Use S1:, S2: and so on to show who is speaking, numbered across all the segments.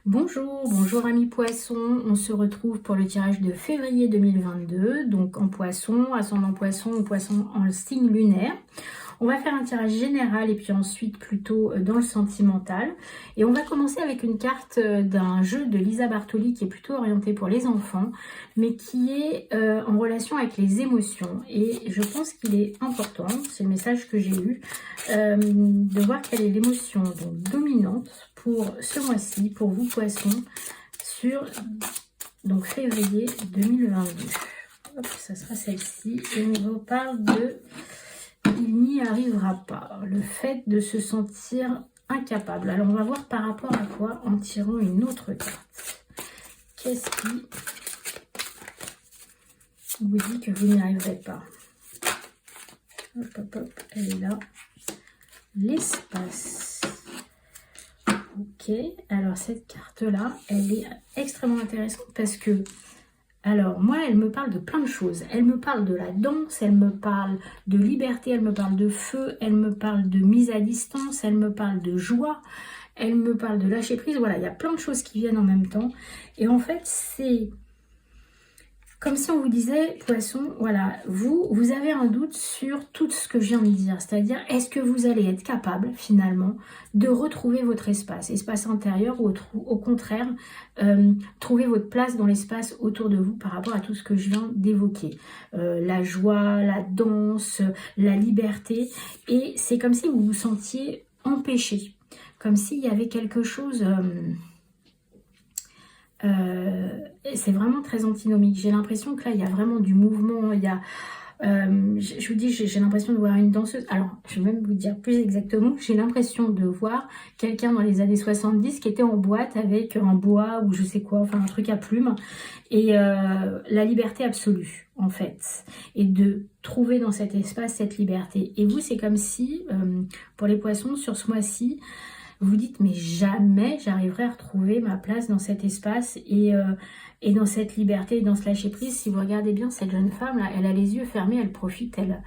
S1: Bonjour amis poissons, on se retrouve pour le tirage de février 2022, donc en poisson, ascendant poisson ou poisson en signe lunaire. On va faire un tirage général et puis ensuite plutôt dans le sentimental. Et on va commencer avec une carte d'un jeu de Lisa Bartoli qui est plutôt orienté pour les enfants, mais qui est en relation avec les émotions. Et je pense qu'il est important, c'est le message que j'ai eu, de voir quelle est l'émotion dominante pour ce mois-ci, pour vous poissons, sur donc février 2022. Hop, ça sera celle-ci. Et on reparle de il n'y arrivera pas. Le fait de se sentir incapable. Alors on va voir par rapport à quoi en tirant une autre carte. Qu'est-ce qui vous dit que vous n'y arriverez pas? Hop, hop, hop, elle est là. L'espace. Ok, alors cette carte-là, elle est extrêmement intéressante parce que, alors moi, elle me parle de plein de choses. Elle me parle de la danse, elle me parle de liberté, elle me parle de feu, elle me parle de mise à distance, elle me parle de joie, elle me parle de lâcher prise. Voilà, il y a plein de choses qui viennent en même temps. Et en fait, c'est comme si on vous disait, poisson, voilà, vous avez un doute sur tout ce que je viens de dire. C'est-à-dire, est-ce que vous allez être capable, finalement, de retrouver votre espace intérieur, ou au contraire, trouver votre place dans l'espace autour de vous par rapport à tout ce que je viens d'évoquer. La joie, la danse, la liberté. Et c'est comme si vous vous sentiez empêché. Comme s'il y avait quelque chose... c'est vraiment très antinomique. J'ai l'impression que là, il y a vraiment du mouvement. Il y a, je vous dis, j'ai l'impression de voir une danseuse. Alors, je vais même vous dire plus exactement. J'ai l'impression de voir quelqu'un dans les années 70 qui était en boîte avec un bois ou je sais quoi, enfin un truc à plumes. Et la liberté absolue, en fait. Et de trouver dans cet espace cette liberté. Et vous, c'est comme si, pour les poissons, sur ce mois-ci, vous dites, mais jamais j'arriverai à retrouver ma place dans cet espace et dans cette liberté et dans ce lâcher prise. Si vous regardez bien cette jeune femme là, elle a les yeux fermés, elle profite, elle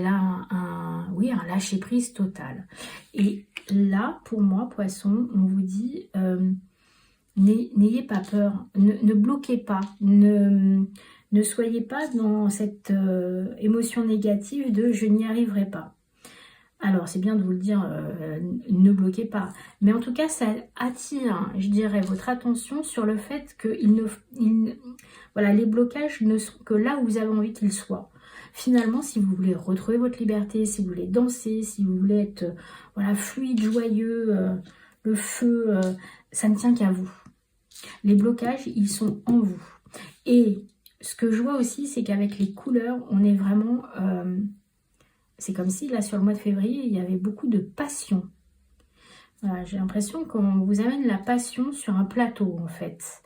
S1: a oui, un lâcher prise total. Et là, pour moi, poisson, on vous dit, n'ayez pas peur, ne bloquez pas, ne soyez pas dans cette émotion négative de je n'y arriverai pas. Alors, c'est bien de vous le dire, ne bloquez pas. Mais en tout cas, ça attire, je dirais, votre attention sur le fait que voilà, les blocages ne sont que là où vous avez envie qu'ils soient. Finalement, si vous voulez retrouver votre liberté, si vous voulez danser, si vous voulez être voilà, fluide, joyeux, le feu, ça ne tient qu'à vous. Les blocages, ils sont en vous. Et ce que je vois aussi, c'est qu'avec les couleurs, on est vraiment... c'est comme si, là, sur le mois de février, il y avait beaucoup de passion. Voilà, j'ai l'impression qu'on vous amène la passion sur un plateau, en fait.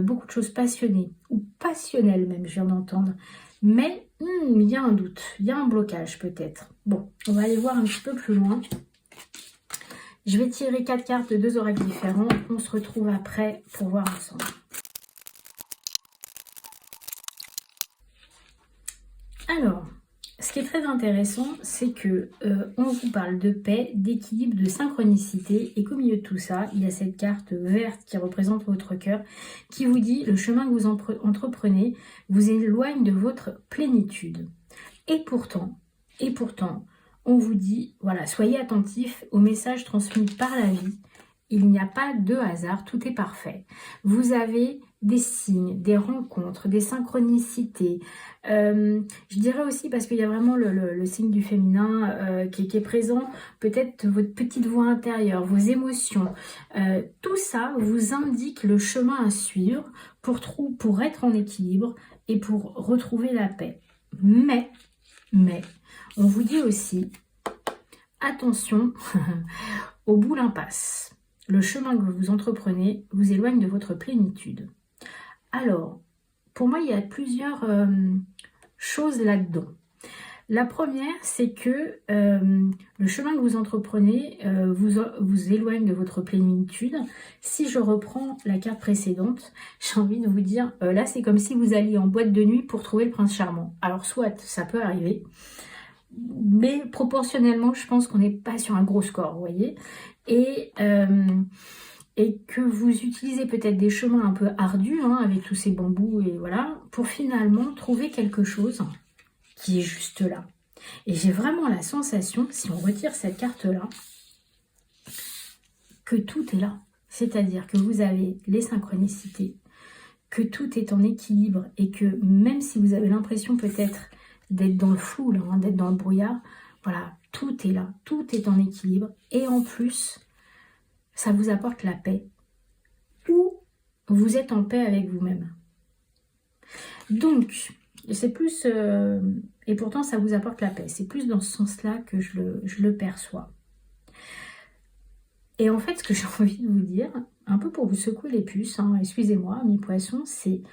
S1: Beaucoup de choses passionnées, ou passionnelles même, je viens d'entendre. Mais il y a un doute, il y a un blocage peut-être. Bon, on va aller voir un petit peu plus loin. Je vais tirer 4 cartes de 2 oracles différents. On se retrouve après pour voir ensemble. Alors... ce qui est très intéressant, c'est que on vous parle de paix, d'équilibre, de synchronicité, et qu'au milieu de tout ça, il y a cette carte verte qui représente votre cœur, qui vous dit le chemin que vous entreprenez vous éloigne de votre plénitude. Et pourtant, on vous dit, voilà, soyez attentifs aux messages transmis par la vie. Il n'y a pas de hasard, tout est parfait. Vous avez des signes, des rencontres, des synchronicités. Je dirais aussi, parce qu'il y a vraiment le signe du féminin qui est présent, peut-être votre petite voix intérieure, vos émotions. Tout ça vous indique le chemin à suivre pour être en équilibre et pour retrouver la paix. Mais, on vous dit aussi, attention au bout l'impasse. Le chemin que vous entreprenez vous éloigne de votre plénitude. Alors, pour moi, il y a plusieurs choses là-dedans. La première, c'est que le chemin que vous entreprenez vous éloigne de votre plénitude. Si je reprends la carte précédente, j'ai envie de vous dire, là, c'est comme si vous alliez en boîte de nuit pour trouver le prince charmant. Alors, soit ça peut arriver, mais proportionnellement, je pense qu'on n'est pas sur un gros score, vous voyez. et que vous utilisez peut-être des chemins un peu ardus, hein, avec tous ces bambous, et voilà, pour finalement trouver quelque chose qui est juste là. Et j'ai vraiment la sensation, si on retire cette carte-là, que tout est là. C'est-à-dire que vous avez les synchronicités, que tout est en équilibre et que même si vous avez l'impression peut-être d'être dans le flou, là, hein, d'être dans le brouillard, voilà, tout est là, tout est en équilibre. Et en plus, ça vous apporte la paix. Ou vous êtes en paix avec vous-même. Donc, c'est plus... et pourtant, ça vous apporte la paix. C'est plus dans ce sens-là que je le perçois. Et en fait, ce que j'ai envie de vous dire, un peu pour vous secouer les puces, hein, excusez-moi, mes poissons, c'est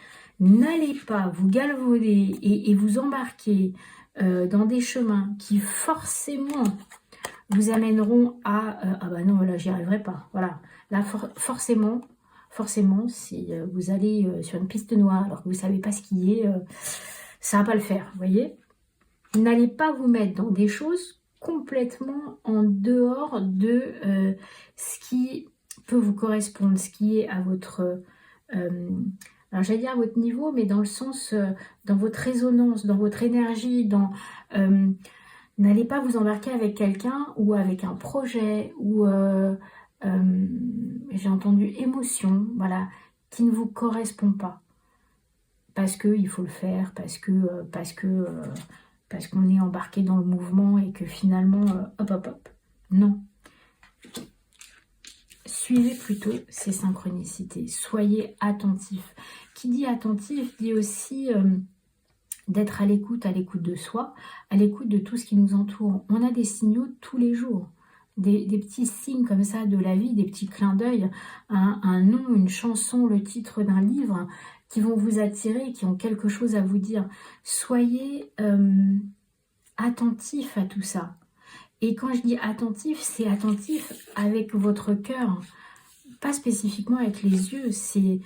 S1: n'allez pas vous galvauder et vous embarquer dans des chemins qui forcément vous amèneront à... ah bah non, là, j'y arriverai pas. Voilà, là, forcément, si vous allez sur une piste noire alors que vous ne savez pas ce qui est, ça ne va pas le faire, vous voyez. N'allez pas vous mettre dans des choses complètement en dehors de ce qui peut vous correspondre, ce qui est à votre... alors j'allais dire à votre niveau, mais dans le sens, dans votre résonance, dans votre énergie, dans... n'allez pas vous embarquer avec quelqu'un ou avec un projet ou... j'ai entendu émotion, voilà, qui ne vous correspond pas. Parce qu'il faut le faire, parce qu'on est embarqué dans le mouvement et que finalement, hop. Non. Suivez plutôt ces synchronicités. Soyez attentif. Qui dit attentif dit aussi d'être à l'écoute de soi, à l'écoute de tout ce qui nous entoure. On a des signaux tous les jours. Des petits signes comme ça de la vie, des petits clins d'œil, un nom, une chanson, le titre d'un livre qui vont vous attirer, qui ont quelque chose à vous dire. Soyez attentif à tout ça. Et quand je dis attentif, c'est attentif avec votre cœur, pas spécifiquement avec les yeux. C'est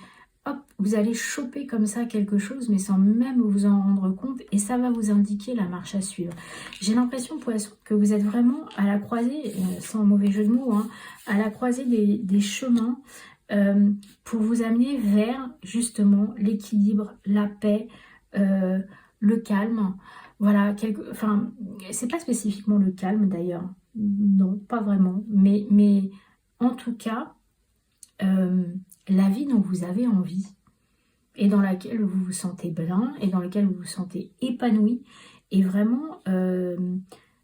S1: hop, vous allez choper comme ça quelque chose, mais sans même vous en rendre compte, et ça va vous indiquer la marche à suivre. J'ai l'impression, poisson, que vous êtes vraiment à la croisée, sans mauvais jeu de mots, hein, à la croisée des chemins pour vous amener vers justement l'équilibre, la paix, le calme. Voilà, enfin, c'est pas spécifiquement le calme d'ailleurs, non, pas vraiment, mais en tout cas, la vie dont vous avez envie et dans laquelle vous vous sentez bien et dans laquelle vous vous sentez épanoui est vraiment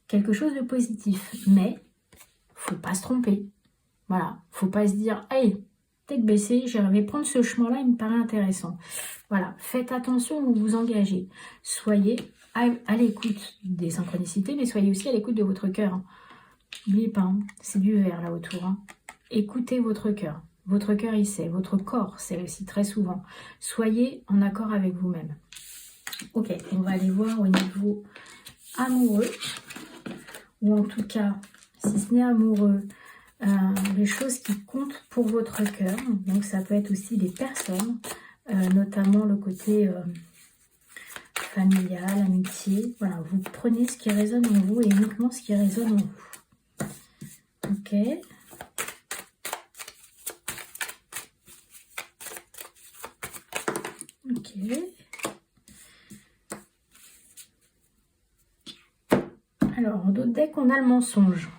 S1: quelque chose de positif. Mais faut pas se tromper. Voilà, faut pas se dire hey, tête baissée, je vais prendre ce chemin-là, il me paraît intéressant. Voilà, faites attention où vous vous engagez. Soyez à l'écoute des synchronicités, mais soyez aussi à l'écoute de votre cœur. N'oubliez pas, hein, c'est du vert là autour. Hein. Écoutez votre cœur. Votre cœur, il sait. Votre corps sait aussi très souvent. Soyez en accord avec vous-même. Ok, on va aller voir au niveau amoureux. Ou en tout cas, si ce n'est amoureux, les choses qui comptent pour votre cœur. Donc ça peut être aussi des personnes, notamment le côté familial, amitié. Voilà, vous prenez ce qui résonne en vous et uniquement ce qui résonne en vous. Ok. Ok. Alors, d'autres decks, on a le mensonge.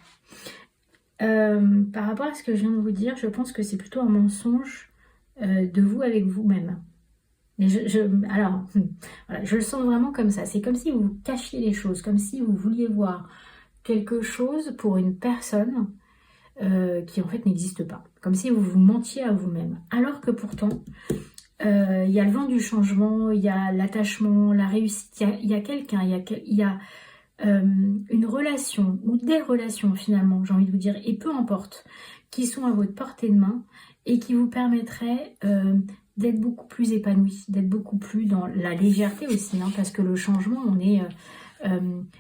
S1: Par rapport à ce que je viens de vous dire, je pense que c'est plutôt un mensonge de vous avec vous-même. Mais alors, voilà, je le sens vraiment comme ça. C'est comme si vous cachiez les choses, comme si vous vouliez voir quelque chose pour une personne qui en fait n'existe pas. Comme si vous vous mentiez à vous-même. Alors que pourtant, il y a le vent du changement, il y a l'attachement, la réussite, il y a quelqu'un, il y a une relation ou des relations finalement, j'ai envie de vous dire, et peu importe, qui sont à votre portée de main et qui vous permettraient d'être beaucoup plus épanoui, d'être beaucoup plus dans la légèreté aussi, hein, parce que le changement, on est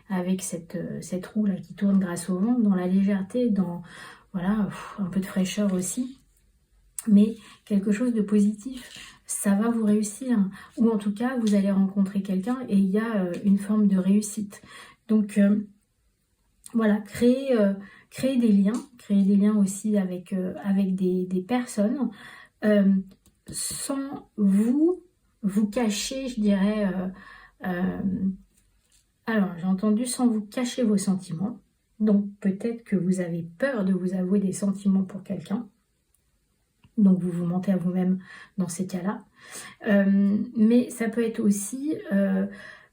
S1: avec cette roue là qui tourne grâce au vent, dans la légèreté, dans voilà, un peu de fraîcheur aussi, mais quelque chose de positif. Ça va vous réussir, ou en tout cas vous allez rencontrer quelqu'un et il y a une forme de réussite. Donc Voilà, créer des liens aussi avec, avec des personnes, euh, sans vous cacher, je dirais, alors j'ai entendu sans vous cacher vos sentiments. Donc peut-être que vous avez peur de vous avouer des sentiments pour quelqu'un. Donc vous vous mentez à vous-même dans ces cas-là. Mais ça peut être aussi,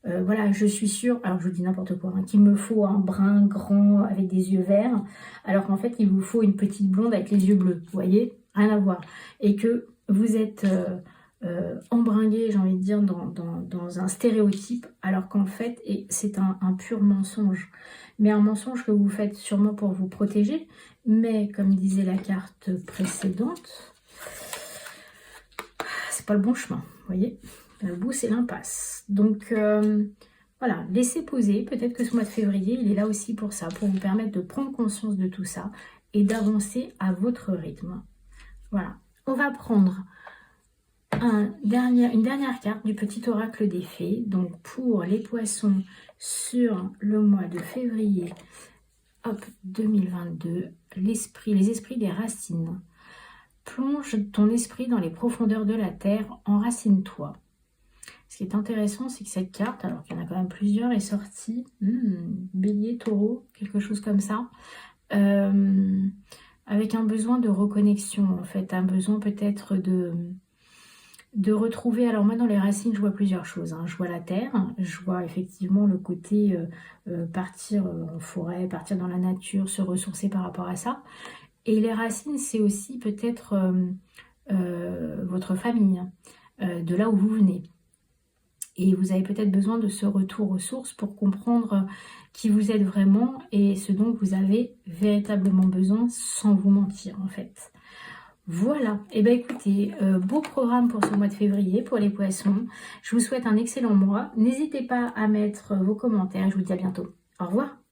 S1: voilà, je suis sûre, alors je vous dis n'importe quoi, hein, qu'il me faut un brun grand avec des yeux verts, alors qu'en fait il vous faut une petite blonde avec les yeux bleus, vous voyez, rien à voir. Et que vous êtes embringué, j'ai envie de dire, dans un stéréotype, alors qu'en fait, et c'est un pur mensonge. Mais un mensonge que vous faites sûrement pour vous protéger, mais comme disait la carte précédente, c'est pas le bon chemin, vous voyez. Le bout, c'est l'impasse. Donc, voilà, laissez poser. Peut-être que ce mois de février, il est là aussi pour ça, pour vous permettre de prendre conscience de tout ça et d'avancer à votre rythme. Voilà. On va prendre une dernière carte du petit oracle des fées. Donc, pour les poissons sur le mois de février, hop, 2022, les esprits des racines. Plonge ton esprit dans les profondeurs de la terre, enracine-toi. Ce qui est intéressant, c'est que cette carte, alors qu'il y en a quand même plusieurs, est sortie, bélier, taureau, quelque chose comme ça, avec un besoin de reconnexion, en fait, un besoin peut-être de retrouver, alors moi dans les racines, je vois plusieurs choses, hein. Je vois la terre, je vois effectivement le côté partir en forêt, partir dans la nature, se ressourcer par rapport à ça. Et les racines, c'est aussi peut-être votre famille, de là où vous venez. Et vous avez peut-être besoin de ce retour aux sources pour comprendre qui vous êtes vraiment et ce dont vous avez véritablement besoin sans vous mentir en fait. Voilà, et bien écoutez, beau programme pour ce mois de février pour les poissons. Je vous souhaite un excellent mois. N'hésitez pas à mettre vos commentaires, je vous dis à bientôt. Au revoir.